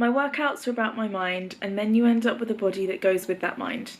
My workouts are about my mind, and then you end up with a body that goes with that mind.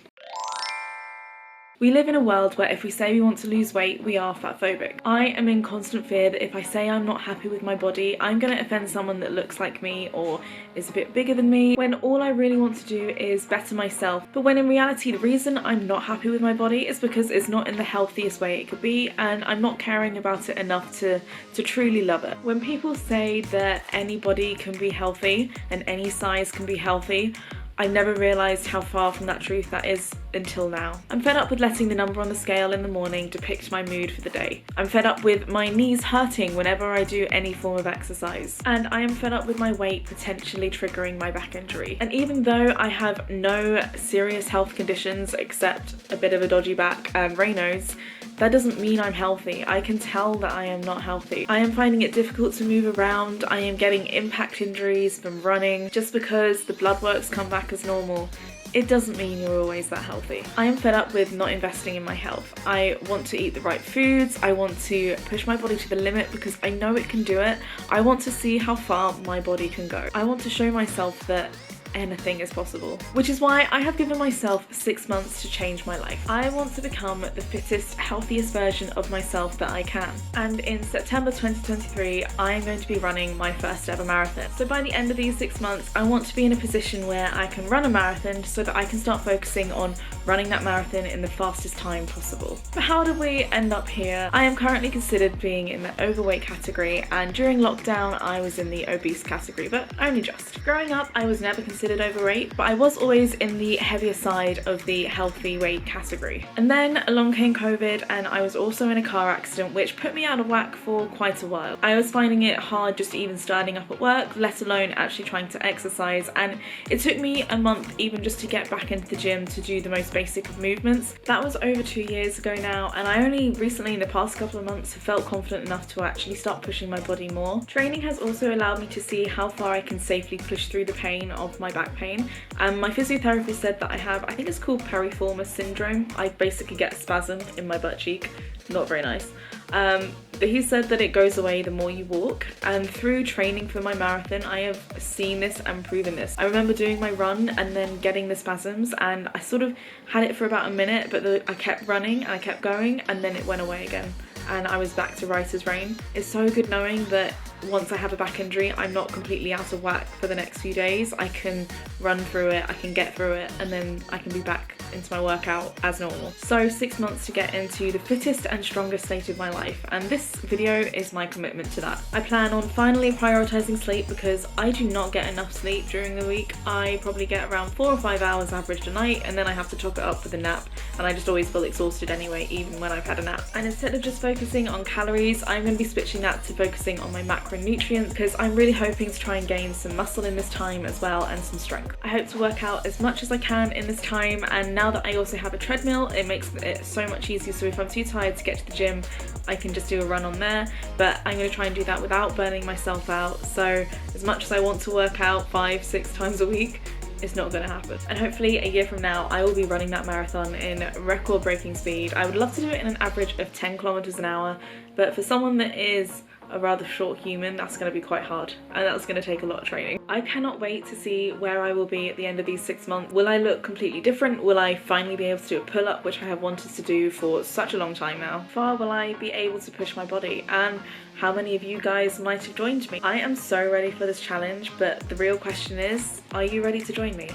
We live in a world where if we say we want to lose weight, we are fatphobic. I am in constant fear that if I say I'm not happy with my body, I'm going to offend someone that looks like me or is a bit bigger than me, when all I really want to do is better myself. But when in reality, the reason I'm not happy with my body is because it's not in the healthiest way it could be, and I'm not caring about it enough to truly love it. When people say that any body can be healthy and any size can be healthy, I never realised how far from that truth that is until now. I'm fed up with letting the number on the scale in the morning depict my mood for the day. I'm fed up with my knees hurting whenever I do any form of exercise. And I am fed up with my weight potentially triggering my back injury. And even though I have no serious health conditions except a bit of a dodgy back and Raynaud's, that doesn't mean I'm healthy. I can tell that I am not healthy. I am finding it difficult to move around. I am getting impact injuries from running. Just because the blood works come back as normal, it doesn't mean you're always that healthy. I am fed up with not investing in my health. I want to eat the right foods. I want to push my body to the limit because I know it can do it. I want to see how far my body can go. I want to show myself that anything is possible, which is why I have given myself 6 months to change my life. I want to become the fittest, healthiest version of myself that I can. And in September 2023, I am going to be running my first ever marathon. So by the end of these 6 months, I want to be in a position where I can run a marathon so that I can start focusing on running that marathon in the fastest time possible. But how did we end up here? I am currently considered being in the overweight category, and during lockdown, I was in the obese category, but only just. Growing up, I was never considered overweight, but I was always in the heavier side of the healthy weight category. And then along came COVID, and I was also in a car accident which put me out of whack for quite a while. I was finding it hard just even starting up at work, let alone actually trying to exercise, and it took me a month even just to get back into the gym to do the most basic of movements. That was over 2 years ago now, and I only recently in the past couple of months have felt confident enough to actually start pushing my body more. Training has also allowed me to see how far I can safely push through the pain of my back pain. My physiotherapist said that I have, I think it's called piriformis syndrome. I basically get a spasm in my butt cheek. Not very nice. But he said that it goes away the more you walk, and through training for my marathon I have seen this and proven this. I remember doing my run and then getting the spasms, and I sort of had it for about a minute, but I kept running and I kept going, and then it went away again and I was back to right as rain. It's so good knowing that once I have a back injury, I'm not completely out of whack for the next few days. I can run through it, I can get through it, and then I can be back into my workout as normal. So 6 months to get into the fittest and strongest state of my life, and this video is my commitment to that. I plan on finally prioritising sleep because I do not get enough sleep during the week. I probably get around 4 or 5 hours average a night, and then I have to top it up with a nap, and I just always feel exhausted anyway, even when I've had a nap. And instead of just focusing on calories, I'm going to be switching that to focusing on my macronutrients, because I'm really hoping to try and gain some muscle in this time as well, and some strength. I hope to work out as much as I can in this time, and now that I also have a treadmill, it makes it so much easier. So if I'm too tired to get to the gym, I can just do a run on there, but I'm going to try and do that without burning myself out. So as much as I want to work out 5-6 times a week, it's not going to happen. And hopefully a year from now I will be running that marathon in record-breaking speed. I would love to do it in an average of 10 kilometers an hour, but for someone that is a rather short human, that's going to be quite hard, and that's going to take a lot of training. I cannot wait to see where I will be at the end of these 6 months. Will I look completely different? Will I finally be able to do a pull-up, which I have wanted to do for such a long time now? How far will I be able to push my body? And how many of you guys might have joined me? I am so ready for this challenge, but the real question is, are you ready to join me?